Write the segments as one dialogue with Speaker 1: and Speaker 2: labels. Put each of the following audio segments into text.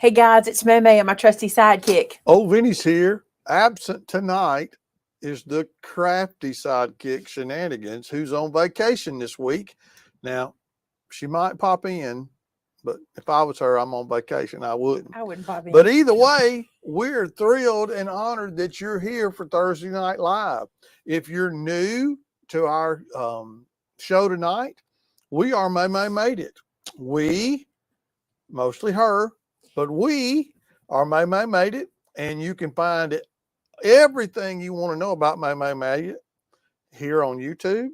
Speaker 1: Hey guys, it's Maymay and my trusty sidekick.
Speaker 2: Old Vinny's here. Absent tonight is the crafty sidekick Shenanigans, who's on vacation this week. Now, she might pop in, but if I was her, I'm on vacation. I wouldn't.
Speaker 1: I wouldn't pop in.
Speaker 2: But either way, we're thrilled and honored that you're here for Thursday Night Live. If you're new to our show tonight, we are Maymay Made It. We, mostly her, but we are Maymay Made It, and you can find it, everything you want to know about Maymay Made It here on YouTube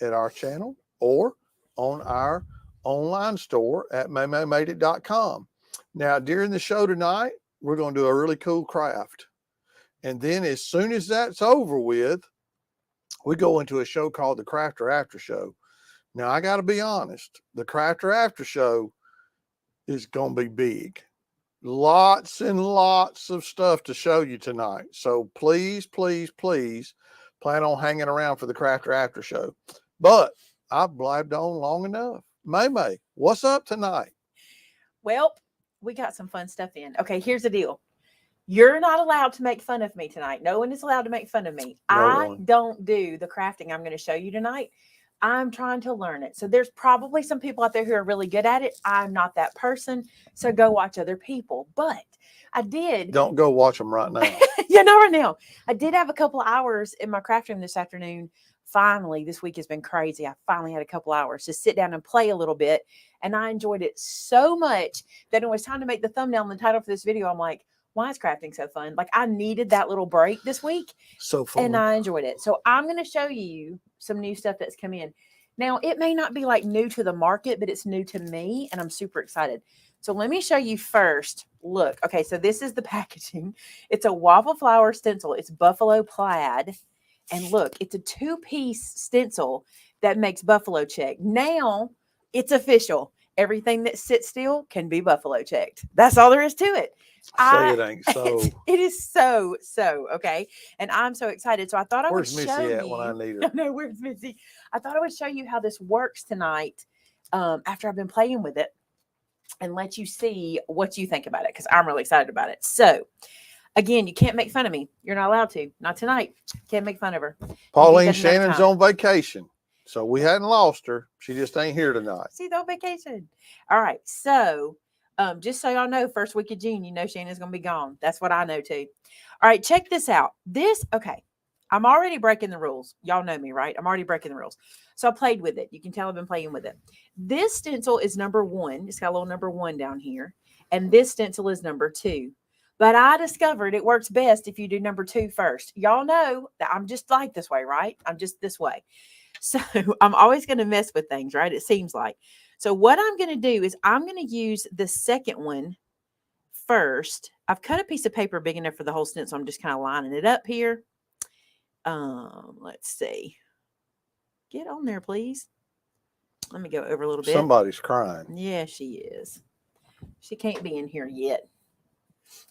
Speaker 2: at our channel or on our online store at maymaymadeit.com. Now, during the show tonight, we're going to do a really cool craft. And then as soon as that's over with, we go into a show called the Crafter After Show. Now, I got to be honest, the Crafter After Show is going to be big. Lots and lots of stuff to show you tonight. So please, please, please plan on hanging around for the Crafter After Show. But I've blabbed on long enough. Maymay, what's up tonight?
Speaker 1: Well, we got some fun stuff in. Okay, here's the deal. You're not allowed to make fun of me tonight. No one is allowed to make fun of me. I don't do the crafting I'm going to show you tonight. I'm trying to learn it. So there's probably some people out there who are really good at it. I'm not that person. So go watch other people. But I did.
Speaker 2: Don't go watch them right now.
Speaker 1: You know, right now. I did have a couple of hours in my craft room this afternoon. Finally, this week has been crazy. I finally had a couple hours to sit down and play a little bit. And I enjoyed it so much that when it was time to make the thumbnail and the title for this video, I'm like, why is crafting so fun? Like, I needed that little break this week.
Speaker 2: So fun.
Speaker 1: And I enjoyed it. So I'm going to show you some new stuff that's come in. Now, it may not be like new to the market, but it's new to me, and I'm super excited. So let me show you first. Look, okay, so this is the packaging. It's a waffle flower stencil. It's buffalo plaid. And look, it's a 2-piece stencil that makes buffalo check. Now, it's official. Everything that sits still can be buffalo checked. That's all there is to it.
Speaker 2: Say it ain't so.
Speaker 1: It is so, okay. And I'm so excited. So I thought I would show you.
Speaker 2: Where's Missy at when I need her?
Speaker 1: No, where's Missy? I thought I would show you how this works tonight after I've been playing with it and let you see what you think about it because I'm really excited about it. So, again, you can't make fun of me. You're not allowed to. Not tonight. Can't make fun of her.
Speaker 2: Pauline Shannon's on vacation. So we hadn't lost her. She just ain't here tonight.
Speaker 1: She's on vacation. All right. So just so y'all know, first week of June, you know Shannon's going to be gone. That's what I know too. All right. Check this out. Okay. I'm already breaking the rules. Y'all know me, right? I'm already breaking the rules. So I played with it. You can tell I've been playing with it. This stencil is number 1. It's got a little number 1 down here. And this stencil is number 2. But I discovered it works best if you do number 2 first. Y'all know that I'm just like this way, right? I'm just this way. So I'm always going to mess with things, right? It seems like. So what I'm going to do is I'm going to use the second one first. I've cut a piece of paper big enough for the whole stencil. I'm just kind of lining it up here. Let's see. Get on there, please. Let me go over a little bit.
Speaker 2: Somebody's crying.
Speaker 1: Yeah, she is. She can't be in here yet.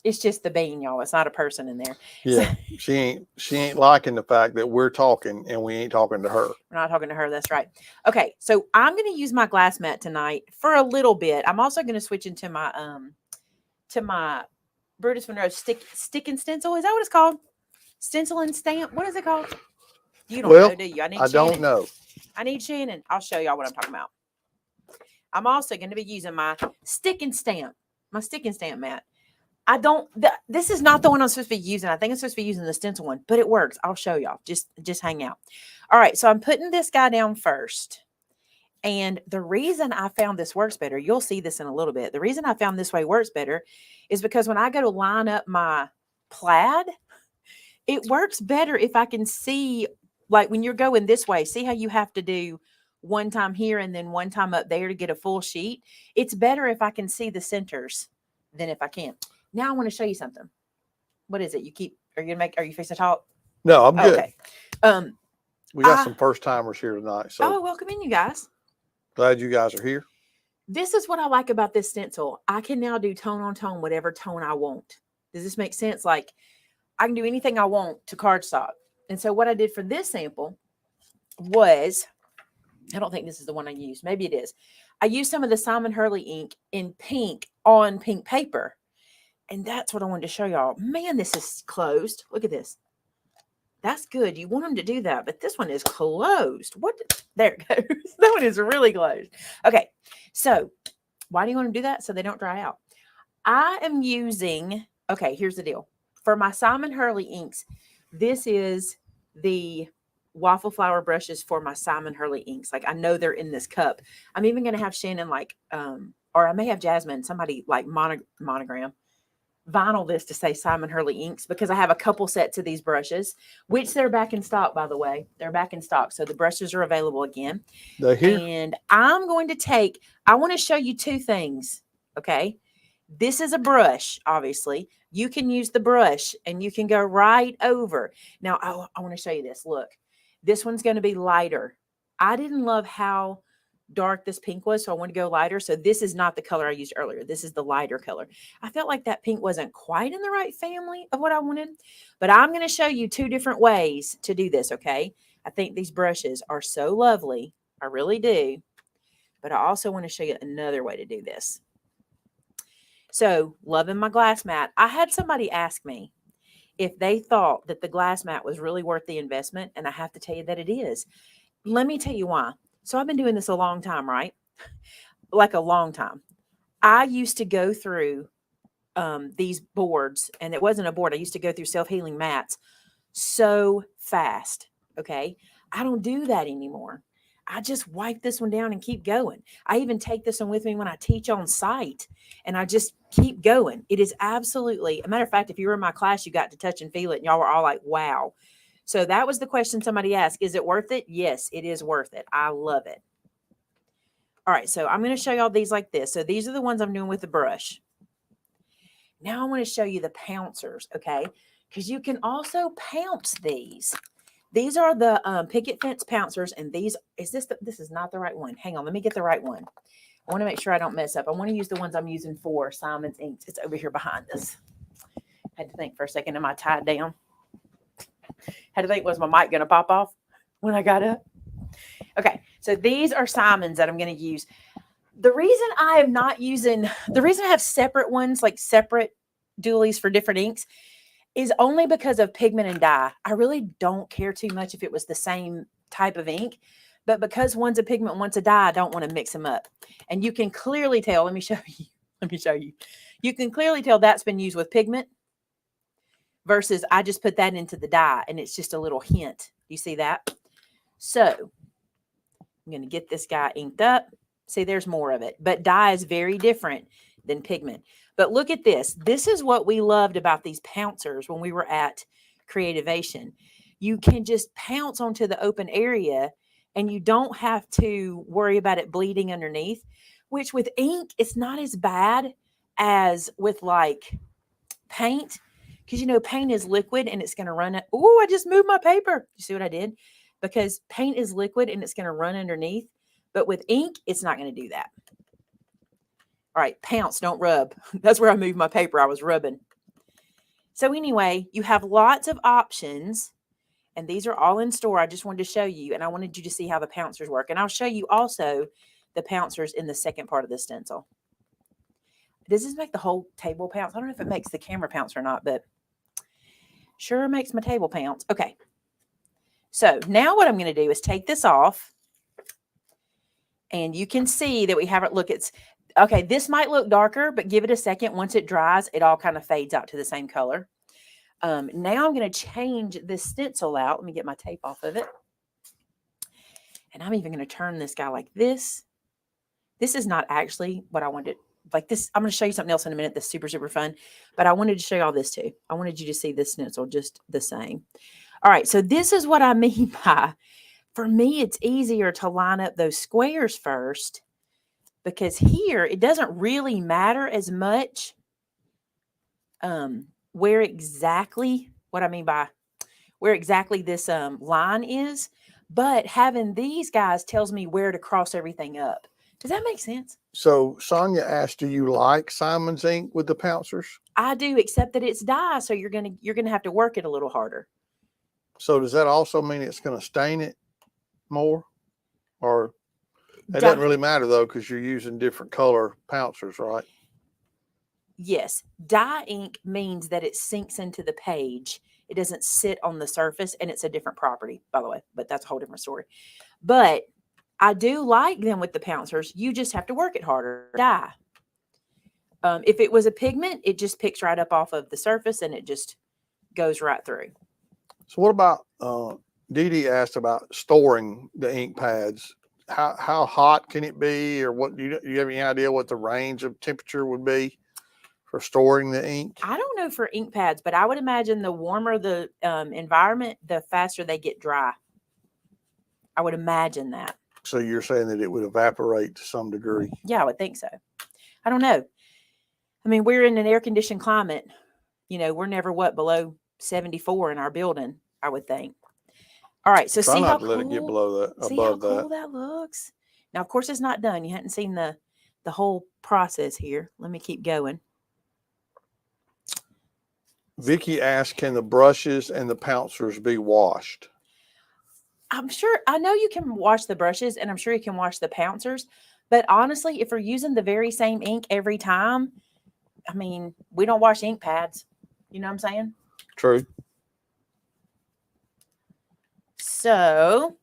Speaker 1: It's just the bean, y'all. It's not a person in there.
Speaker 2: Yeah, she ain't liking the fact that we're talking and we ain't talking to her.
Speaker 1: We're not talking to her. That's right. Okay, so I'm going to use my glass mat tonight for a little bit. I'm also going to switch into my Brutus Monroe stick and stencil. Is that what it's called? Stencil and stamp. What is it called? You don't know, do you?
Speaker 2: I don't know.
Speaker 1: I need Shannon. I'll show y'all what I'm talking about. I'm also going to be using my stick and stamp mat. This is not the one I'm supposed to be using. I think I'm supposed to be using the stencil one, but it works. I'll show y'all. Just hang out. All right. So I'm putting this guy down first. And the reason I found this works better, you'll see this in a little bit. The reason I found this way works better is because when I go to line up my plaid, it works better if I can see, like when you're going this way, see how you have to do one time here and then one time up there to get a full sheet. It's better if I can see the centers than if I can't. Now I want to show you something. What is it? Are you fixing to talk?
Speaker 2: No, I'm good.
Speaker 1: Okay.
Speaker 2: We got some first timers here tonight. So
Speaker 1: welcome in, you guys.
Speaker 2: Glad you guys are here.
Speaker 1: This is what I like about this stencil. I can now do tone on tone, whatever tone I want. Does this make sense? Like I can do anything I want to cardstock. And so what I did for this sample was, I don't think this is the one I used. Maybe it is. I used some of the Simon Hurley ink in pink on pink paper. And that's what I wanted to show y'all. Man, this is closed. Look at this. That's good. You want them to do that, but this one is closed. What? There it goes. That one is really closed. Okay, so why do you want to do that? So they don't dry out. I am using, okay, here's the deal. For my Simon Hurley inks, this is the waffle flower brushes for my Simon Hurley inks. Like, I know they're in this cup. I'm even going to have Shannon, like, or I may have Jasmine, somebody like monogram, vinyl this to say Simon Hurley inks, because I have a couple sets of these brushes, which they're back in stock, by the way. They're back in stock. So the brushes are available again.
Speaker 2: They're here.
Speaker 1: And I'm going to take, I want to show you two things. Okay. This is a brush, obviously. You can use the brush and you can go right over. Now, I want to show you this. Look, this one's going to be lighter. I didn't love how dark this pink was, so I want to go lighter. So this is not the color I used earlier. This is the lighter color. I felt like that pink wasn't quite in the right family of what I wanted, but I'm going to show you two different ways to do this, okay? I think these brushes are so lovely. I really do. But I also want to show you another way to do this. So, loving my glass mat. I had somebody ask me if they thought that the glass mat was really worth the investment, and I have to tell you that it is. Let me tell you why. So I've been doing this a long time, right? Like a long time. I used to go through these boards, and it wasn't a board. I used to go through self-healing mats so fast, okay? I don't do that anymore. I just wipe this one down and keep going. I even take this one with me when I teach on site, and I just keep going. It is absolutely, a matter of fact, if you were in my class, you got to touch and feel it, and y'all were all like, wow. So that was the question somebody asked. Is it worth it? Yes, it is worth it. I love it. All right, so I'm going to show y'all these like this. So these are the ones I'm doing with the brush. Now I want to show you the pouncers, okay? Because you can also pounce these. These are the picket fence pouncers, and these, this is not the right one. Hang on, let me get the right one. I want to make sure I don't mess up. I want to use the ones I'm using for Simon's inks. It's over here behind us. Had to think for a second. Am I tied down? Had to think, was my mic going to pop off when I got up? Okay, so these are Simon's that I'm going to use. The reason I have separate ones, like separate dualies for different inks, is only because of pigment and dye. I really don't care too much if it was the same type of ink, but because one's a pigment, one's a dye, I don't want to mix them up. And you can clearly tell, let me show you. You can clearly tell that's been used with pigment versus I just put that into the dye and it's just a little hint. You see that? So I'm going to get this guy inked up. See, there's more of it, but dye is very different than pigment. But look at this. This is what we loved about these pouncers when we were at Creativation. You can just pounce onto the open area and you don't have to worry about it bleeding underneath, which with ink, it's not as bad as with like paint. Because, you know, paint is liquid and it's going to run. Oh, I just moved my paper. You see what I did? Because paint is liquid and it's going to run underneath. But with ink, it's not going to do that. All right, pounce, don't rub. That's where I moved my paper. I was rubbing. So anyway, you have lots of options. And these are all in store. I just wanted to show you. And I wanted you to see how the pouncers work. And I'll show you also the pouncers in the second part of the stencil. Does this make the whole table pounce? I don't know if it makes the camera pounce or not, but sure makes my table pounce. Okay. So now what I'm going to do is take this off. And you can see that we have it. Look, it's, okay, this might look darker, but give it a second. Once it dries, it all kind of fades out to the same color. Now I'm going to change this stencil out. Let me get my tape off of it. And I'm even going to turn this guy like this. This is not actually what I wanted. Like this, I'm going to show you something else in a minute that's super, super fun. But I wanted to show you all this too. I wanted you to see this stencil just the same. All right, so this is what I mean by, for me, it's easier to line up those squares first. Because here, it doesn't really matter as much where exactly this line is. But having these guys tells me where to cross everything up. Does that make sense?
Speaker 2: So Sonia asked, do you like Simon's ink with the pouncers?
Speaker 1: I do, except that it's dye, so you're gonna have to work it a little harder.
Speaker 2: So does that also mean it's going to stain it more? Or it doesn't really matter though, because you're using different color pouncers, right?
Speaker 1: Yes, dye ink means that it sinks into the page. It doesn't sit on the surface, and it's a different property, by the way, but that's a whole different story. But I do like them with the pouncers. You just have to work it harder. Dye. If it was a pigment, it just picks right up off of the surface and it just goes right through.
Speaker 2: So what about, Dee Dee asked about storing the ink pads. How hot can it be, or what, do you have any idea what the range of temperature would be for storing the ink?
Speaker 1: I don't know for ink pads, but I would imagine the warmer the environment, the faster they get dry. I would imagine that.
Speaker 2: So you're saying that it would evaporate to some degree?
Speaker 1: Yeah, I would think so. I don't know. I mean, we're in an air conditioned climate. You know, we're never below 74 in our building, I would think. All right, so
Speaker 2: Try
Speaker 1: see
Speaker 2: not
Speaker 1: how
Speaker 2: to let it get
Speaker 1: cool,
Speaker 2: below that,
Speaker 1: see how
Speaker 2: above
Speaker 1: cool
Speaker 2: that.
Speaker 1: that looks. Now, of course, it's not done. You hadn't seen the whole process here. Let me keep going.
Speaker 2: Vicky asked, can the brushes and the pouncers be washed?
Speaker 1: I'm sure, I know you can wash the brushes and I'm sure you can wash the pouncers, but honestly, if we're using the very same ink every time, I mean, we don't wash ink pads. You know what I'm saying?
Speaker 2: True.
Speaker 1: So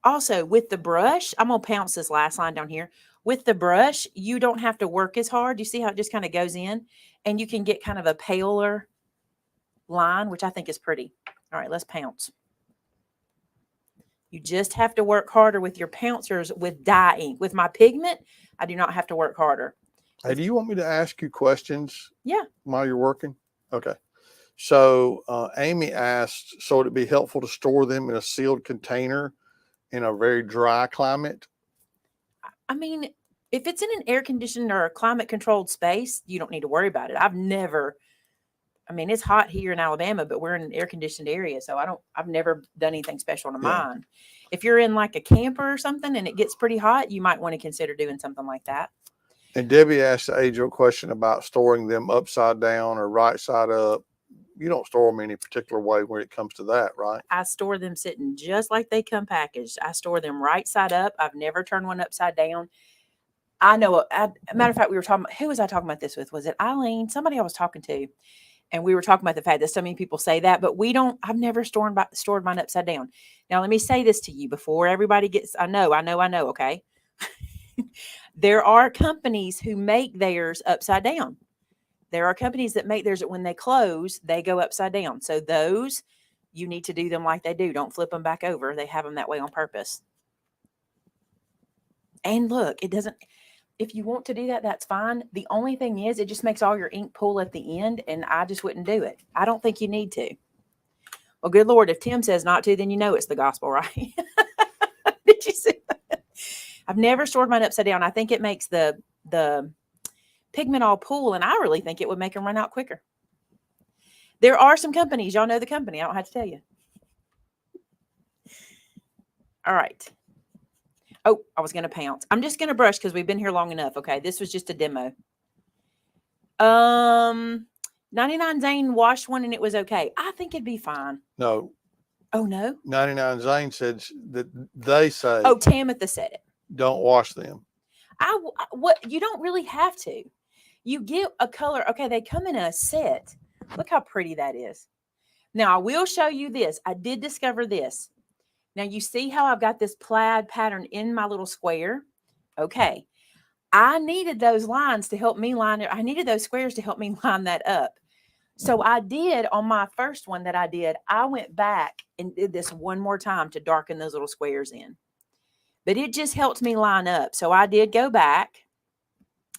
Speaker 1: also with the brush, I'm going to pounce this last line down here. With the brush, you don't have to work as hard. You see how it just kind of goes in, and you can get kind of a paler line, which I think is pretty. All right, let's pounce. You just have to work harder with your pouncers with dye ink. With my pigment, I do not have to work harder.
Speaker 2: Hey, do you want me to ask you questions?
Speaker 1: Yeah.
Speaker 2: While you're working? Okay. So Amy asked, so would it be helpful to store them in a sealed container in a very dry climate?
Speaker 1: I mean, if it's in an air conditioned or a climate controlled space, you don't need to worry about it. I mean, it's hot here in Alabama, but we're in an air conditioned area. So I've never done anything special to mine. If you're in like a camper or something and it gets pretty hot, you might want to consider doing something like that.
Speaker 2: And Debbie asked the age-old question about storing them upside down or right side up. You don't store them any particular way when it comes to that, right?
Speaker 1: I store them sitting just like they come packaged. I store them right side up. I've never turned one upside down. I know, matter of fact, we were talking, who was I talking about this with? Was it Eileen? Somebody I was talking to. And we were talking about the fact that so many people say that, but I've never stored mine upside down. Now, let me say this to you before everybody gets, I know, okay? There are companies who make theirs upside down. There are companies that make theirs that when they close, they go upside down. So those, you need to do them like they do. Don't flip them back over. They have them that way on purpose. And look, it doesn't, if you want to do that, that's fine. The only thing is it just makes all your ink pool at the end, and I just wouldn't do it. I don't think you need to. Well, good Lord, if Tim says not to, then you know it's the gospel, right? Did you see that? I've never stored mine upside down. I think it makes the pigment all pool, and I really think it would make them run out quicker. There are some companies, y'all know the company. I don't have to tell you. All right. Oh, I was going to pounce. I'm just going to brush because we've been here long enough. Okay. This was just a demo. 99 Zane washed one and it was okay. I think it'd be fine.
Speaker 2: No.
Speaker 1: Oh, no.
Speaker 2: 99 Zane said that they say.
Speaker 1: Oh, Tamitha said it.
Speaker 2: Don't wash them.
Speaker 1: What you don't really have to. You get a color. Okay. They come in a set. Look how pretty that is. Now I will show you this. I did discover this. Now you see how I've got this plaid pattern in my little square. Okay. I needed those lines to help me line it. I needed those squares to help me line that up. So I did on my first one that I did, I went back and did this one more time to darken those little squares in. But it just helped me line up. So I did go back,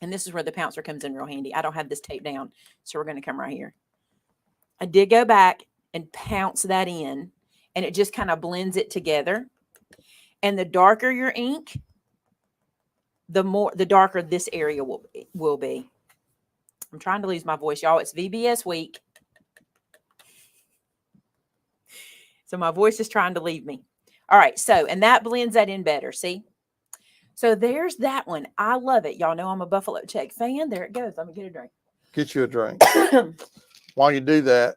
Speaker 1: and this is where the pouncer comes in real handy. I don't have this taped down, so we're going to come right here. I did go back and pounce that in, and it just kind of blends it together. And the darker your ink, the darker this area will be. I'm trying to lose my voice, y'all. It's VBS week. So my voice is trying to leave me. All right. So, and that blends that in better. See? So there's that one. I love it. Y'all know I'm a Buffalo Check fan. There it goes. Let me get a drink.
Speaker 2: Get you a drink. While you do that,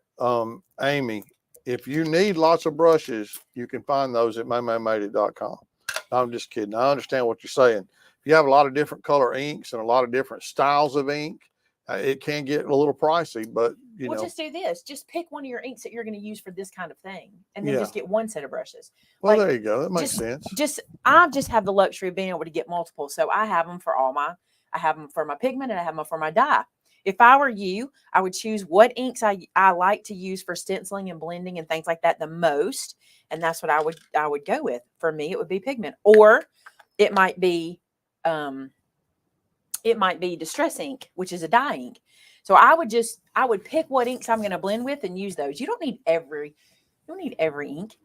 Speaker 2: Amy, if you need lots of brushes, you can find those at maymaymadeit.com. I'm just kidding. I understand what you're saying. If you have a lot of different color inks and a lot of different styles of ink, It can get a little pricey, but you
Speaker 1: Well,
Speaker 2: know,
Speaker 1: just do this. Just pick one of your inks that you're going to use for this kind of thing, and then
Speaker 2: yeah.
Speaker 1: just get one set of brushes.
Speaker 2: Well,
Speaker 1: Like,
Speaker 2: there you go. That makes sense.
Speaker 1: I just have the luxury of being able to get multiple. So I have them for I have them for my pigment and I have them for my dye. If I were you, I would choose what inks I like to use for stenciling and blending and things like that the most. And that's what I would go with. For me, it would be pigment, or it might be, distress ink, which is a dye ink. So I would pick what inks I'm going to blend with and use those. You don't need every ink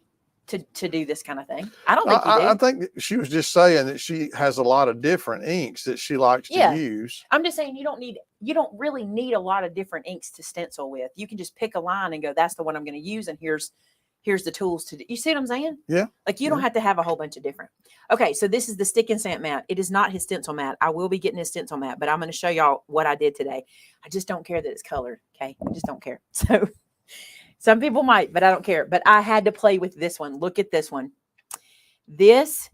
Speaker 1: to do this kind of thing. I don't think you do.
Speaker 2: I think that she was just saying that she has a lot of different inks that she likes to use.
Speaker 1: I'm just saying you don't really need a lot of different inks to stencil with. You can just pick a line and go, that's the one I'm going to use. And here's the tools to do. You see what I'm saying?
Speaker 2: Yeah.
Speaker 1: Like you don't have to have a whole bunch of different. Okay. So this is the stick and stamp mat. It is not his stencil mat. I will be getting his stencil mat, but I'm going to show y'all what I did today. I just don't care that it's colored. Okay. I just don't care. So some people might, but I don't care. But I had to play with this one. Look at this one. This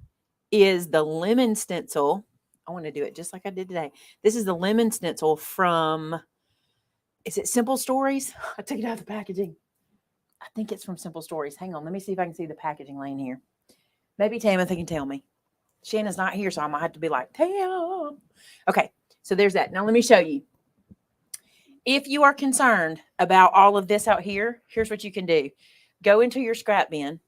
Speaker 1: is the lemon stencil. I want to do it just like I did today. This is the lemon stencil from, is it Simple Stories? I took it out of the packaging. I think it's from Simple Stories. Hang on. Let me see if I can see the packaging laying here. Maybe Tamitha can tell me. Shanna's not here, so I might have to be like, Tam. Okay. So there's that. Now let me show you. If you are concerned about all of this out here, here's what you can do. Go into your scrap bin.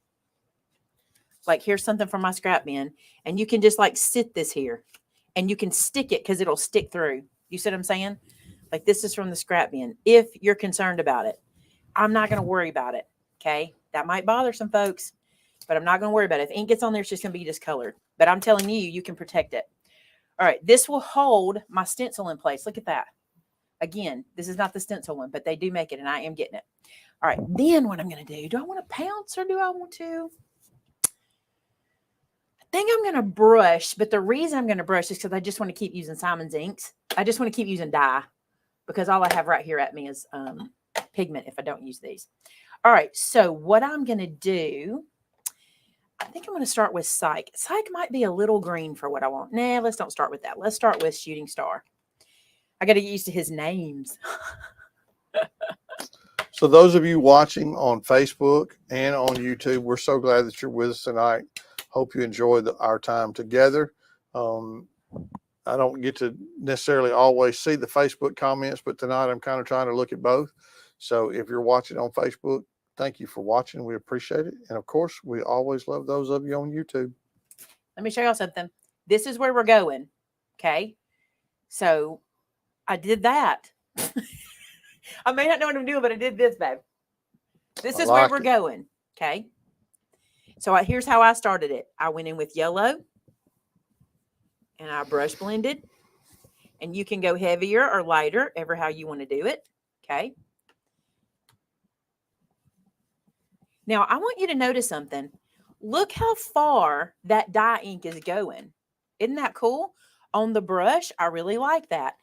Speaker 1: Like here's something from my scrap bin. And you can just like sit this here. And you can stick it because it'll stick through. You see what I'm saying? Like this is from the scrap bin. If you're concerned about it. I'm not going to worry about it. Okay. That might bother some folks. But I'm not going to worry about it. If ink gets on there, it's just going to be discolored. But I'm telling you, you can protect it. All right. This will hold my stencil in place. Look at that. Again, this is not the stencil one, but they do make it, and I am getting it. All right, then what I'm going to do I want to pounce or do I want to? I think I'm going to brush, but the reason I'm going to brush is because I just want to keep using Simon's inks. I just want to keep using dye because all I have right here at me is pigment if I don't use these. All right, so what I'm going to do, I think I'm going to start with Psych. Psych might be a little green for what I want. Nah, let's don't start with that. Let's start with Shooting Star. I got to get used to his names.
Speaker 2: So those of you watching on Facebook and on YouTube, we're so glad that you're with us tonight. Hope you enjoyed our time together. I don't get to necessarily always see the Facebook comments, but tonight I'm kind of trying to look at both. So if you're watching on Facebook, thank you for watching. We appreciate it. And of course, we always love those of you on YouTube.
Speaker 1: Let me show y'all something. This is where we're going. Okay. So I did that. I may not know what I'm doing, but I did this, babe. This is where we're going. Okay. So here's how I started it. I went in with yellow and I brush blended, and you can go heavier or lighter, ever how you want to do it. Okay. Now I want you to notice something. Look how far that dye ink is going. Isn't that cool? On the brush, I really like that.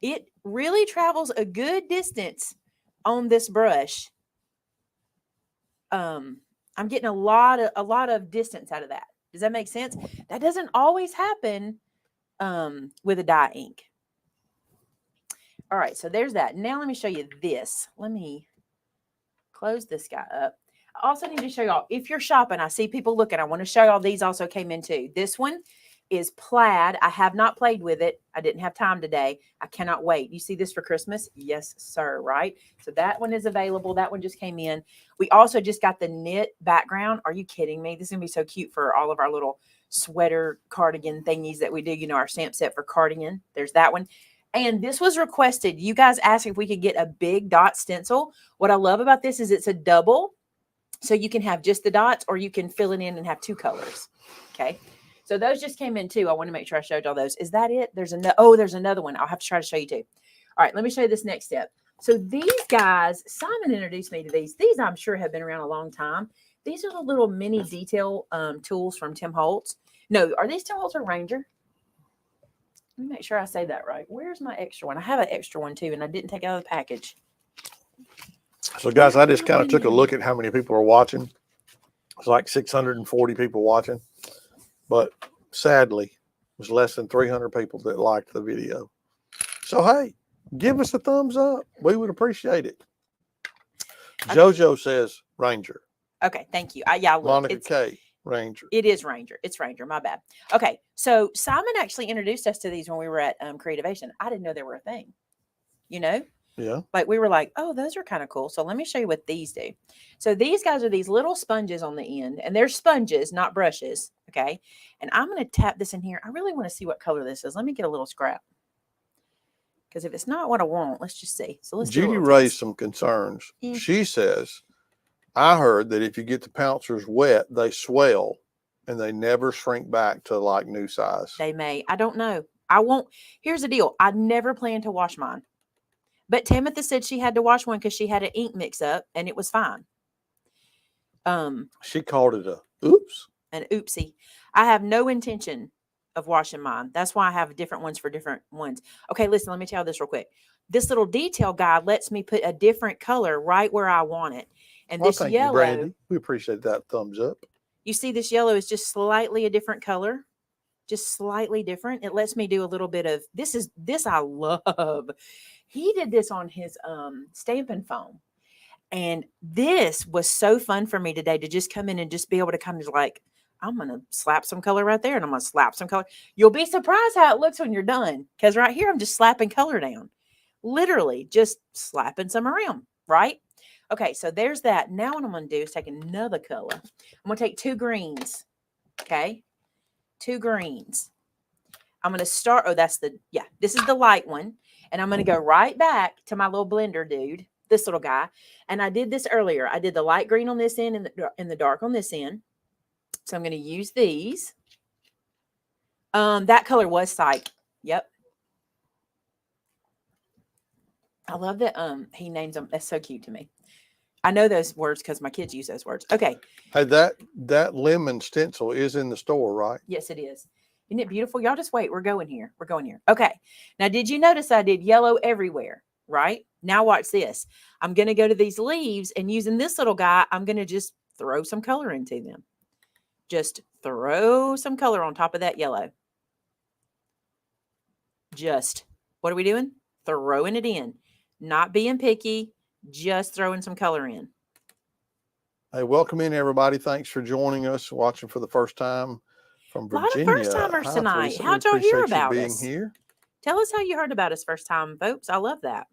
Speaker 1: It really travels a good distance on this brush. I'm getting a lot of distance out of that. Does that make sense? That doesn't always happen with a dye ink. All right, so there's that. Now let me show you this. Let me close this guy up. I also need to show y'all, if you're shopping, I see people looking. I want to show y'all these also came in too. This one is plaid. I have not played with it. I didn't have time today. I cannot wait. You see this for Christmas? Yes, sir. Right? So that one is available. That one just came in. We also just got the knit background. Are you kidding me? This is going to be so cute for all of our little sweater cardigan thingies that we do. You know, our stamp set for cardigan. There's that one. And this was requested. You guys asked if we could get a big dot stencil. What I love about this is it's a double. So you can have just the dots, or you can fill it in and have two colors. Okay. So those just came in too. I want to make sure I showed y'all those. Is that it? There's another one. I'll have to try to show you too. All right, let me show you this next step. So these guys, Simon introduced me to these. These I'm sure have been around a long time. These are the little mini detail tools from Tim Holtz. No, are these Tim Holtz or Ranger? Let me make sure I say that right. Where's my extra one? I have an extra one too, and I didn't take it out of the package.
Speaker 2: So guys, I just kind of took a look at how many people are watching. It's like 640 people watching. But sadly, it was less than 300 people that liked the video. So, hey, give us a thumbs up. We would appreciate it.
Speaker 1: Okay.
Speaker 2: JoJo says Ranger.
Speaker 1: Okay, thank you. Yeah, look,
Speaker 2: Monica K, Ranger.
Speaker 1: it is Ranger. It's Ranger. My bad. Okay, so Simon actually introduced us to these when we were at Creativation. I didn't know they were a thing. You know,
Speaker 2: Yeah.
Speaker 1: like we were like, oh, those are kind of cool. So let me show you what these do. So these guys are these little sponges on the end, and they're sponges, not brushes. Okay, and I'm going to tap this in here. I really want to see what color this is. Let me get a little scrap. Because if it's not what I want, let's just see. So let's do a
Speaker 2: Judy
Speaker 1: little
Speaker 2: raised
Speaker 1: test.
Speaker 2: some concerns.
Speaker 1: Yeah.
Speaker 2: She says, I heard that if you get the pouncers wet, they swell and they never shrink back to like new size.
Speaker 1: They may. I don't know. I won't. Here's the deal. I never plan to wash mine. But Tamitha said she had to wash one because she had an ink mix up and it was fine.
Speaker 2: She called it a oops.
Speaker 1: An oopsie. I have no intention of washing mine. That's why I have different ones for different ones. Okay, listen, let me tell you this real quick. This little detail guide lets me put a different color right where I want it. And
Speaker 2: Well,
Speaker 1: this
Speaker 2: thank
Speaker 1: yellow,
Speaker 2: you, Brandy. We appreciate that thumbs up.
Speaker 1: you see this yellow is just slightly a different color. Just slightly different. It lets me do a little bit of this I love. He did this on his stamping foam. And this was so fun for me today to just come in and just be able to kind of like, I'm going to slap some color right there and I'm going to slap some color. You'll be surprised how it looks when you're done. Because right here, I'm just slapping color down. Literally just slapping some around, right? Okay, so there's that. Now what I'm going to do is take another color. I'm going to take 2 greens, okay? 2 greens. I'm going to start, this is the light one. And I'm going to go right back to my little blender dude, this little guy. And I did this earlier. I did the light green on this end and the dark on this end. So I'm going to use these. That color was Psych. Yep. I love that he names them. That's so cute to me. I know those words because my kids use those words. Okay.
Speaker 2: Hey, that lemon stencil is in the store, right?
Speaker 1: Yes, it is. Isn't it beautiful? Y'all just wait. We're going here. We're going here. Okay. Now, did you notice I did yellow everywhere, right? Now watch this. I'm going to go to these leaves and using this little guy, I'm going to just throw some color into them. Just throw some color on top of that yellow. Just, what are we doing? Throwing it in. Not being picky, just throwing some color in.
Speaker 2: Hey, welcome in, everybody. Thanks for joining us, watching for the first time from Virginia.
Speaker 1: A lot of first-timers tonight. How'd y'all hear about us?
Speaker 2: Here.
Speaker 1: Tell us how you heard about us first time, folks. I love that.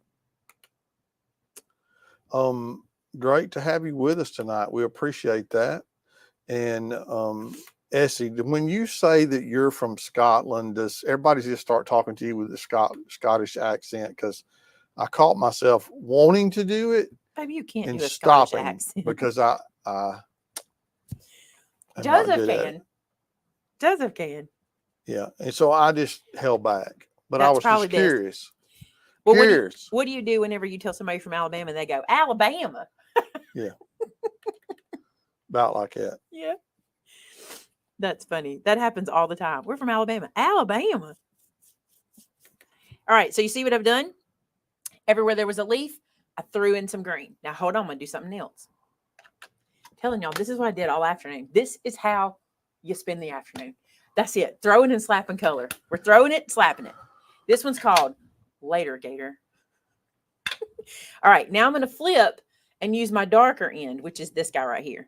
Speaker 2: Great to have you with us tonight. We appreciate that. And Essie, when you say that you're from Scotland, does everybody just start talking to you with the Scottish accent? Because I caught myself wanting to do it.
Speaker 1: Baby, you can't
Speaker 2: and
Speaker 1: do a Scottish
Speaker 2: stopping
Speaker 1: accent.
Speaker 2: because I
Speaker 1: Joseph can.
Speaker 2: Yeah. And so I just held back. But
Speaker 1: That's
Speaker 2: I was
Speaker 1: probably
Speaker 2: just curious.
Speaker 1: Well,
Speaker 2: curious.
Speaker 1: What do you do whenever you tell somebody from Alabama and they go, Alabama?
Speaker 2: Yeah. About like that.
Speaker 1: Yeah. That's funny. That happens all the time. We're from Alabama. Alabama. All right. So you see what I've done? Everywhere there was a leaf, I threw in some green. Now, hold on. I'm going to do something else. I'm telling y'all, this is what I did all afternoon. This is how you spend the afternoon. That's it. Throwing and slapping color. We're throwing it, slapping it. This one's called Later Gator. All right. Now I'm going to flip and use my darker end, which is this guy right here.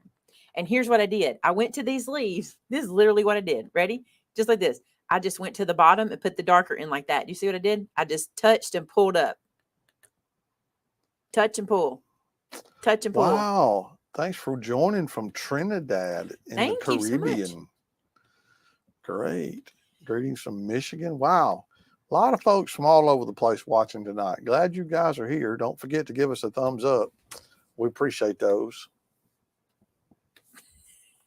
Speaker 1: And here's what I did. I went to these leaves. This is literally what I did. Ready? Just like this. I just went to the bottom and put the darker in like that. You see what I did? I just touched and pulled up. Touch and pull. Touch and pull.
Speaker 2: Wow. Thanks for joining from Trinidad in the Caribbean. So great. Greetings from Michigan. Wow. A lot of folks from all over the place watching tonight. Glad you guys are here. Don't forget to give us a thumbs up. We appreciate those.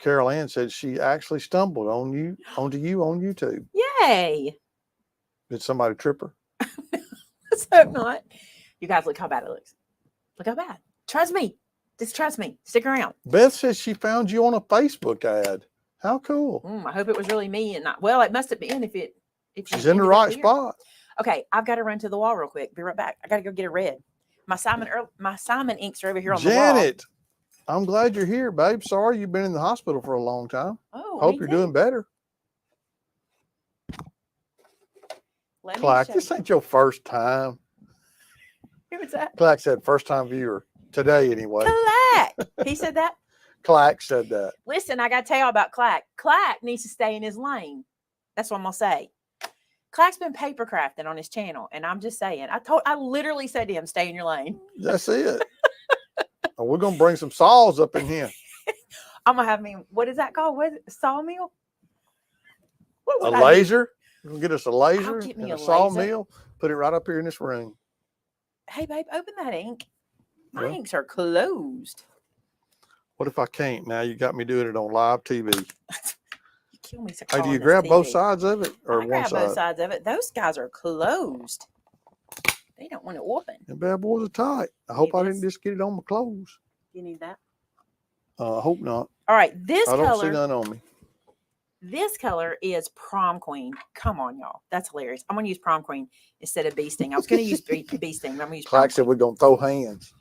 Speaker 2: Carol Ann said she actually stumbled onto you on YouTube.
Speaker 1: Yay.
Speaker 2: Did somebody trip her?
Speaker 1: Let's hope not. You guys, look how bad it looks. Look how bad. Trust me. Just trust me. Stick around.
Speaker 2: Beth says she found you on a Facebook ad. How cool.
Speaker 1: I hope it was really me and not, well, it must have been if
Speaker 2: she's in the right spot.
Speaker 1: Okay, I've got to run to the wall real quick. Be right back. I got to go get a red. My Simon inks are over here on the wall.
Speaker 2: Janet, I'm glad you're here, babe. Sorry you've been in the hospital for a long time.
Speaker 1: Oh,
Speaker 2: hope you're doing better. Clyde, this ain't your first time.
Speaker 1: Who was that?
Speaker 2: Clack said first time viewer today anyway.
Speaker 1: Clack. He said that.
Speaker 2: Clack said that.
Speaker 1: Listen, I got to tell y'all about Clack. Clack needs to stay in his lane. That's what I'm going to say. Clack's been paper crafting on his channel, and I'm just saying. I literally said to him, stay in your lane.
Speaker 2: That's it. We're going to bring some saws up in here.
Speaker 1: I'm going to have me, what is that called? What is it? Sawmill?
Speaker 2: A laser. We're going to get us a laser
Speaker 1: get me
Speaker 2: and
Speaker 1: a
Speaker 2: a
Speaker 1: laser.
Speaker 2: sawmill. Put it right up here in this room.
Speaker 1: Hey, babe, open that ink. My
Speaker 2: Well,
Speaker 1: inks are closed.
Speaker 2: what if I can't? Now you got me doing it on live TV.
Speaker 1: You kill me.
Speaker 2: Hey, do you grab both sides of it or
Speaker 1: I
Speaker 2: one
Speaker 1: grab
Speaker 2: side?
Speaker 1: both sides of it. Those guys are closed. They don't want it open.
Speaker 2: The bad boys are tight. I hope
Speaker 1: Need
Speaker 2: I
Speaker 1: this?
Speaker 2: didn't just get it on my clothes.
Speaker 1: You need that?
Speaker 2: I hope not.
Speaker 1: All right, this
Speaker 2: I don't see
Speaker 1: color.
Speaker 2: none on me.
Speaker 1: This color is Prom Queen. Come on, y'all. That's hilarious. I'm going to use Prom Queen instead of Bee Sting. I was going to use Bee Sting, but I'm going to use Prom
Speaker 2: Clack said we're going to throw hands.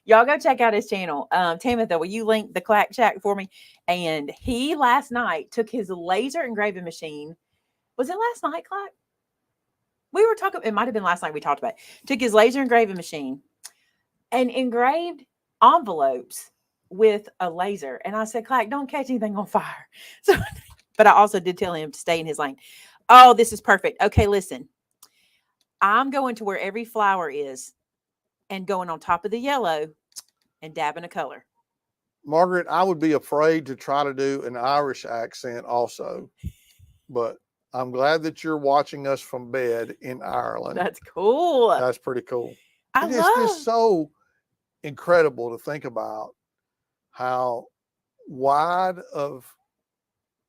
Speaker 1: Y'all go check out his channel. Tamitha, will you link the Clack chat for me? And he last night took his laser engraving machine. Was it last night, Clack? We were talking, it might have been last night we talked about it. Took his laser engraving machine and engraved envelopes with a laser. And I said, Clack, don't catch anything on fire. So, but I also did tell him to stay in his lane. Oh, this is perfect. Okay, listen. I'm going to where every flower is and going on top of the yellow and dabbing a color.
Speaker 2: Margaret, I would be afraid to try to do an Irish accent also, but I'm glad that you're watching us from bed in Ireland.
Speaker 1: That's cool.
Speaker 2: That's pretty cool.
Speaker 1: I
Speaker 2: It's
Speaker 1: love
Speaker 2: just so incredible to think about how wide of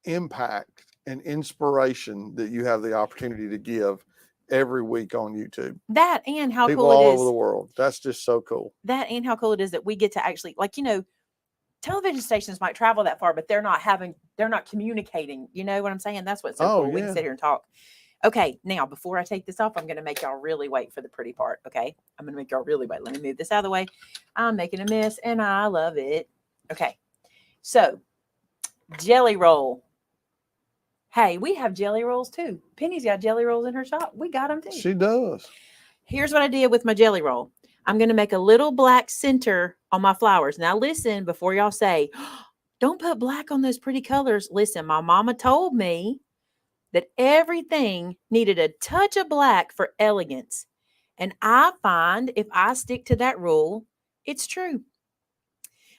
Speaker 2: impact and inspiration that you have the opportunity to give every week on YouTube.
Speaker 1: that and how
Speaker 2: People
Speaker 1: cool
Speaker 2: all
Speaker 1: it
Speaker 2: over the
Speaker 1: is.
Speaker 2: world. That's just so cool.
Speaker 1: That and how cool it is that we get to actually, like, television stations might travel that far, but they're not communicating. You know what I'm saying? That's what's so
Speaker 2: Oh,
Speaker 1: cool. We
Speaker 2: yeah.
Speaker 1: can sit here and talk. Okay, now before I take this off, I'm going to make y'all really wait for the pretty part. Okay, I'm going to make y'all really wait. Let me move this out of the way. I'm making a mess and I love it. Okay, so jelly roll. Hey, we have jelly rolls too. Penny's got jelly rolls in her shop. We got them too.
Speaker 2: She does.
Speaker 1: Here's what I did with my jelly roll. I'm going to make a little black center on my flowers. Now listen, before y'all say, don't put black on those pretty colors. Listen, my mama told me that everything needed a touch of black for elegance. And I find if I stick to that rule, it's true.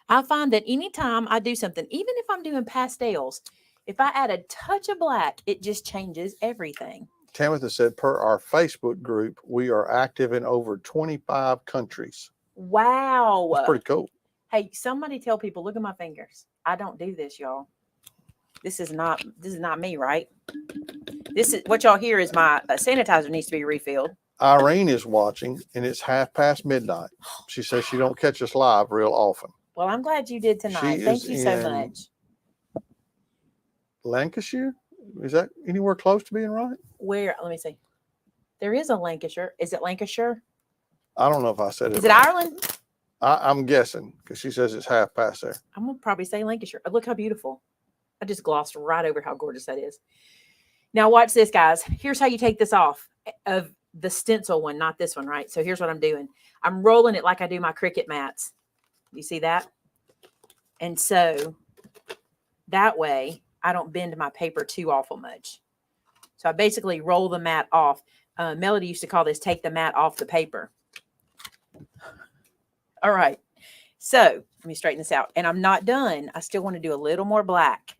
Speaker 1: I find that anytime I do something, even if I'm doing pastels, if I add a touch of black, it just changes everything.
Speaker 2: Tamitha said, per our Facebook group, we are active in over 25 countries.
Speaker 1: Wow.
Speaker 2: That's pretty cool.
Speaker 1: Hey, somebody tell people, look at my fingers. I don't do this, y'all. This is not me, right? This is what y'all hear is my sanitizer needs to be refilled.
Speaker 2: Irene is watching and it's midnight. She says she don't catch us live real often.
Speaker 1: Well, I'm glad you did tonight. Thank you so much.
Speaker 2: Lancashire? Is that anywhere close to being right?
Speaker 1: Where? Let me see. There is a Lancashire. Is it Lancashire?
Speaker 2: I don't know if I said it.
Speaker 1: Is it
Speaker 2: right.
Speaker 1: Ireland?
Speaker 2: I'm guessing because she says it's half past there.
Speaker 1: I'm going to probably say Lancashire. Look how beautiful. I just glossed right over how gorgeous that is. Now watch this, guys. Here's how you take this off of the stencil one, not this one, right? So here's what I'm doing. I'm rolling it like I do my Cricut mats. You see that? And so that way I don't bend my paper too awful much. So I basically roll the mat off. Melody used to call this take the mat off the paper. All right. So let me straighten this out. And I'm not done. I still want to do a little more black.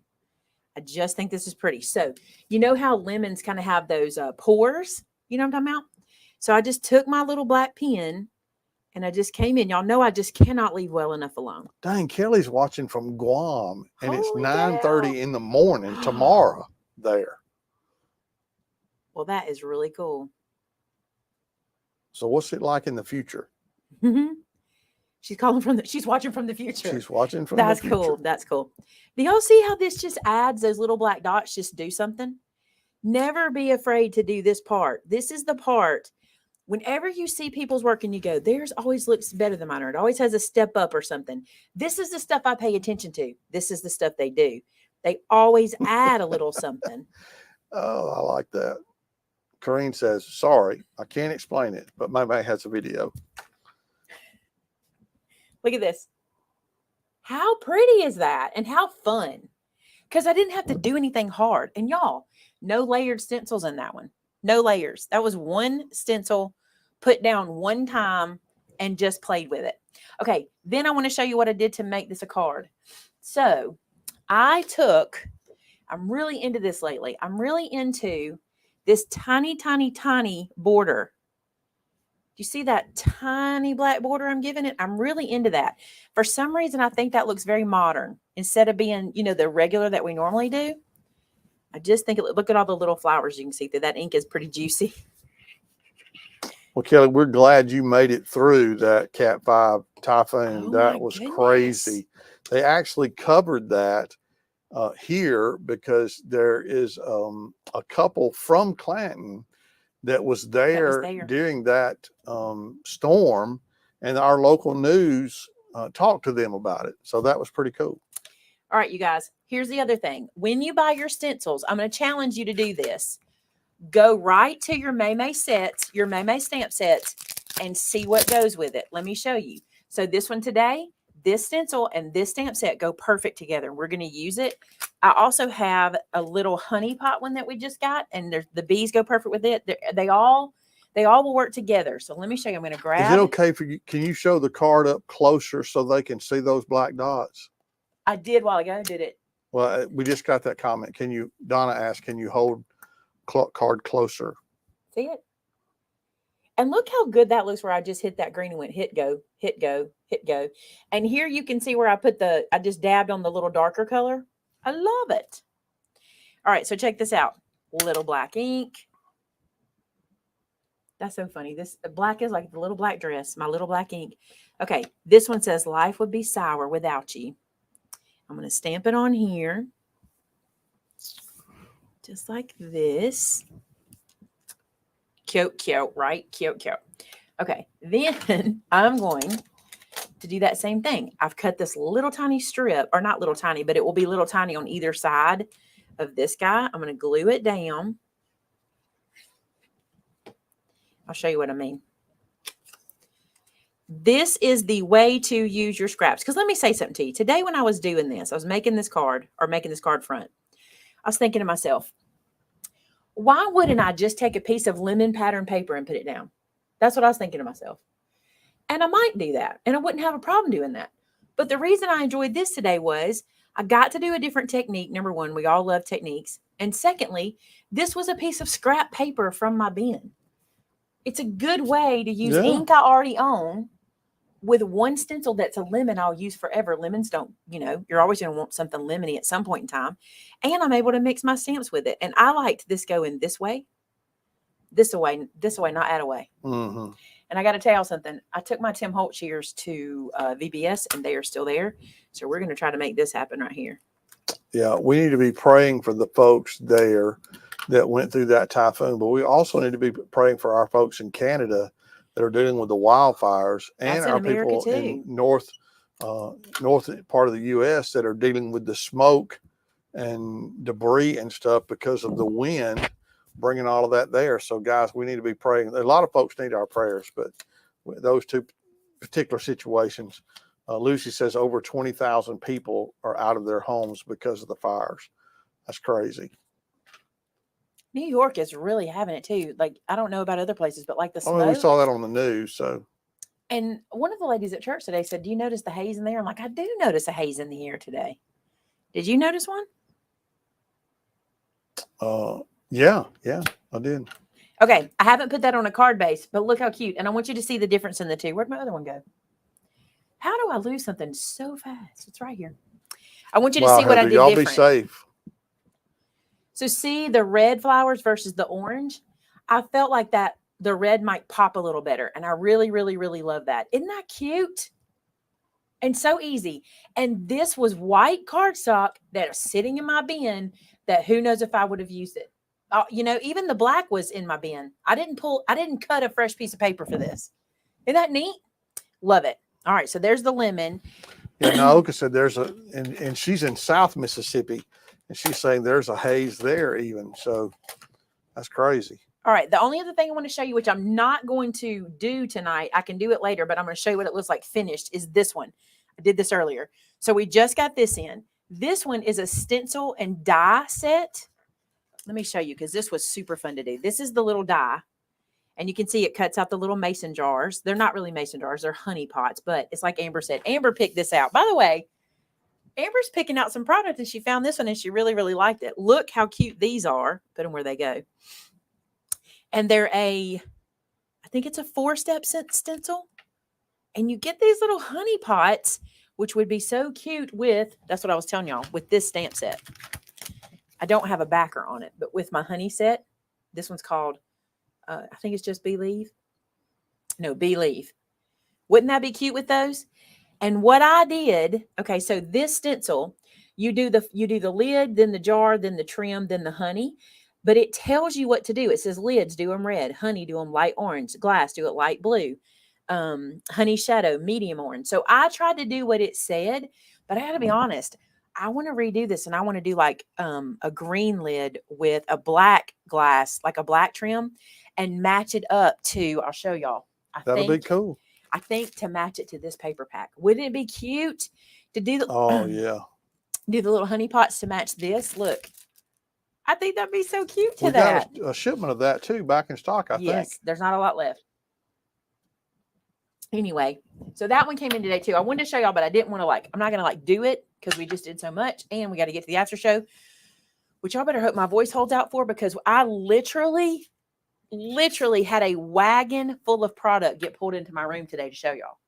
Speaker 1: I just think this is pretty. So you know how lemons kind of have those pores? You know what I'm talking about? So I just took my little black pen and I just came in. Y'all know I just cannot leave well enough alone.
Speaker 2: Dang, Kelly's watching from Guam and it's
Speaker 1: Holy
Speaker 2: 9:30
Speaker 1: cow.
Speaker 2: in the morning tomorrow there.
Speaker 1: Well, that is really cool.
Speaker 2: So what's it like in the future?
Speaker 1: She's watching from the future.
Speaker 2: She's watching from
Speaker 1: That's
Speaker 2: the future.
Speaker 1: cool. That's cool. Do y'all see how this just adds those little black dots? Just do something. Never be afraid to do this part. This is the part. Whenever you see people's work and you go, theirs always looks better than mine, or it always has a step up or something. This is the stuff I pay attention to. This is the stuff they do. They always add a little something.
Speaker 2: Oh, I like that. Corrine says, sorry, I can't explain it, but Maymay has a video.
Speaker 1: Look at this. How pretty is that? And how fun. Because I didn't have to do anything hard. And y'all, no layered stencils in that one. No layers. That was one stencil put down one time and just played with it. Okay, then I want to show you what I did to make this a card. So I'm really into this lately. I'm really into this tiny, tiny, tiny border. You see that tiny black border I'm giving it? I'm really into that. For some reason, I think that looks very modern. Instead of being, the regular that we normally do, I just think, look at all the little flowers you can see through. That ink is pretty juicy.
Speaker 2: Well, Kelly, we're glad you made it through that Cat 5 typhoon.
Speaker 1: Oh,
Speaker 2: That
Speaker 1: my
Speaker 2: was
Speaker 1: goodness.
Speaker 2: crazy. They actually covered that here because there is a couple from Clanton that was there during that storm, and our local news talked to them about it. So that was pretty cool.
Speaker 1: All right, you guys, here's the other thing. When you buy your stencils, I'm going to challenge you to do this. Go right to your Maymay sets, your Maymay stamp sets, and see what goes with it. Let me show you. So this one today, this stencil and this stamp set go perfect together. We're going to use it. I also have a little honey pot one that we just got, and the bees go perfect with it. They all will work together. So let me show you. I'm going to grab.
Speaker 2: Is it okay for you? Can you show the card up closer so they can see those black dots?
Speaker 1: I did while ago. Did it?
Speaker 2: Well, we just got that comment. Donna asked, can you hold card closer?
Speaker 1: See it? And look how good that looks where I just hit that green and went hit go, hit go, hit go. And here you can see where I just dabbed on the little darker color. I love it. All right, so check this out. Little black ink. That's so funny. This black is like the little black dress, my little black ink. Okay, this one says, life would be sour without you. I'm going to stamp it on here. Just like this. Cute, right? Cute. Okay, then I'm going to do that same thing. I've cut this little tiny strip, or not little tiny, but it will be little tiny on either side of this guy. I'm going to glue it down. I'll show you what I mean. This is the way to use your scraps. Because let me say something to you. Today when I was doing this, I was making this card front. I was thinking to myself, why wouldn't I just take a piece of lemon pattern paper and put it down? That's what I was thinking to myself. And I might do that. And I wouldn't have a problem doing that. But the reason I enjoyed this today was I got to do a different technique. Number one, we all love techniques. And secondly, this was a piece of scrap paper from my bin. It's a good way to use ink I already own with one stencil that's a lemon I'll use forever. Lemons don't, you're always going to want something lemony at some point in time. And I'm able to mix my stamps with it. And I liked this going this way, not out of way.
Speaker 2: Mm-hmm.
Speaker 1: And I got to tell you something. I took my Tim Holt shears to VBS and they are still there. So we're going to try to make this happen right here.
Speaker 2: Yeah, we need to be praying for the folks there that went through that typhoon, but we also need to be praying for our folks in Canada that are dealing with the wildfires, and our people in north part of the U.S. that are dealing with the smoke and debris and stuff because of the wind bringing all of that there. So guys, we need to be praying. A lot of folks need our prayers, but those two particular situations, Lucy says over 20,000 people are out of their homes because of the fires. That's crazy.
Speaker 1: New York is really having it too. Like, I don't know about other places, but like the smoke.
Speaker 2: I mean, we saw that on the news. So,
Speaker 1: and one of the ladies at church today said, do you notice the haze in there? I'm like, I do notice a haze in the air today. Did you notice one?
Speaker 2: Yeah, I did.
Speaker 1: Okay, I haven't put that on a card base, but look how cute. And I want you to see the difference in the two. Where'd my other one go? How do I lose something so fast? It's right here. I want you to see what I did
Speaker 2: y'all
Speaker 1: different.
Speaker 2: Be safe.
Speaker 1: So see the red flowers versus the orange? I felt like that the red might pop a little better. And I really, really, really love that. Isn't that cute? And so easy. And this was white cardstock that is sitting in my bin that who knows if I would have used it. Even the black was in my bin. I didn't cut a fresh piece of paper for this. Isn't that neat? Love it. All right. So there's the lemon.
Speaker 2: Yeah, Naoka said and she's in South Mississippi, and she's saying there's a haze there even. So that's crazy.
Speaker 1: All right. The only other thing I want to show you, which I'm not going to do tonight, I can do it later, but I'm going to show you what it looks like finished, is this one. I did this earlier. So we just got this in. This one is a stencil and die set. Let me show you because this was super fun to do. This is the little die. And you can see it cuts out the little mason jars. They're not really mason jars. They're honey pots. But it's like Amber said. Amber picked this out. By the way, Amber's picking out some product and she found this one and she really, really liked it. Look how cute these are. Put them where they go. And they're I think it's a 4-step stencil. And you get these little honey pots, which would be so cute with, that's what I was telling y'all, with this stamp set. I don't have a backer on it, but with my honey set, this one's called, I think it's just Believe. No, Believe. Wouldn't that be cute with those? And what I did, okay, so this stencil, you do the lid, then the jar, then the trim, then the honey. But it tells you what to do. It says lids, do them red. Honey, do them light orange. Glass, do it light blue. Honey shadow, medium orange. So I tried to do what it said, but I got to be honest. I want to redo this and I want to do like a green lid with a black glass, like a black trim, and match it up to, I'll show y'all.
Speaker 2: That'll be cool.
Speaker 1: I think to match it to this paper pack. Wouldn't it be cute to do the,
Speaker 2: oh yeah,
Speaker 1: do the little honey pots to match this? Look. I think that'd be so cute to
Speaker 2: we
Speaker 1: that.
Speaker 2: got a shipment of that too back in stock, I think.
Speaker 1: Yes, there's not a lot left. Anyway, so that one came in today too. I wanted to show y'all, but I didn't want to I'm not going to do it because we just did so much and we got to get to the after show, which y'all better hope my voice holds out for because I literally had a wagon full of product get pulled into my room today to show y'all.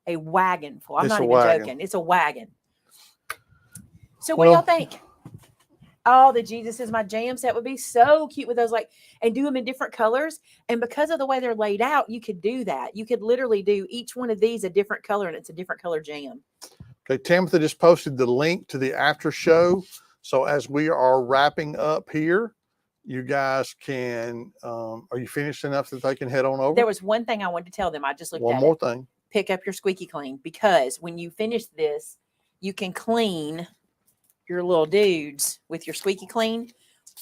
Speaker 1: A wagon full. I'm not even joking. It's a wagon. So what do y'all think? Oh, the Jesus is my jam set would be so cute with those, and do them in different colors. And because of the way they're laid out, you could do that. You could literally do each one of these a different color and it's a different color jam.
Speaker 2: Okay, Tamitha just posted the link to the after show. So as we are wrapping up here, you guys can, are you finished enough that they can head on over?
Speaker 1: There was one thing I wanted to tell them. I just looked at
Speaker 2: one more thing.
Speaker 1: Pick up your squeaky clean because when you finish this, you can clean your little dudes with your squeaky clean.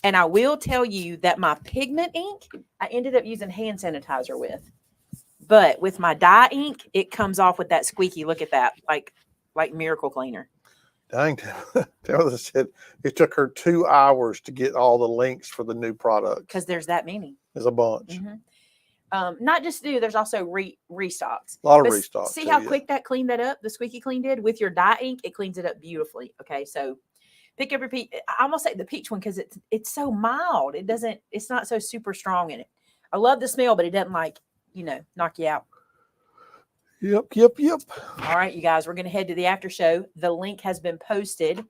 Speaker 1: And I will tell you that my pigment ink, I ended up using hand sanitizer with. But with my dye ink, it comes off with that squeaky. Look at that, like miracle cleaner.
Speaker 2: Dang, Taylor said it took her 2 hours to get all the links for the new product.
Speaker 1: Because there's that many.
Speaker 2: There's a bunch.
Speaker 1: Not just new, there's also restocks.
Speaker 2: A lot of restocks.
Speaker 1: See how quick that cleaned that up? The squeaky clean did with your dye ink. It cleans it up beautifully. Okay, so pick up your peach. I almost say the peach one because it's so mild. It's not so super strong in it. I love the smell, but it doesn't knock you out.
Speaker 2: Yep.
Speaker 1: All right, you guys, we're going to head to the after show. The link has been posted.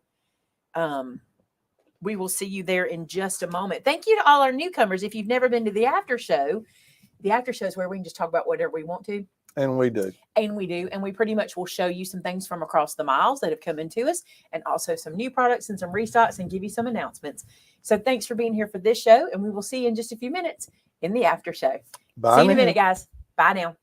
Speaker 1: We will see you there in just a moment. Thank you to all our newcomers. If you've never been to the after show is where we can just talk about whatever we want to.
Speaker 2: And we do.
Speaker 1: And we pretty much will show you some things from across the miles that have come into us and also some new products and some restocks and give you some announcements. So thanks for being here for this show. And we will see you in just a few minutes in the after show.
Speaker 2: Bye.
Speaker 1: See you in a minute, guys. Bye now.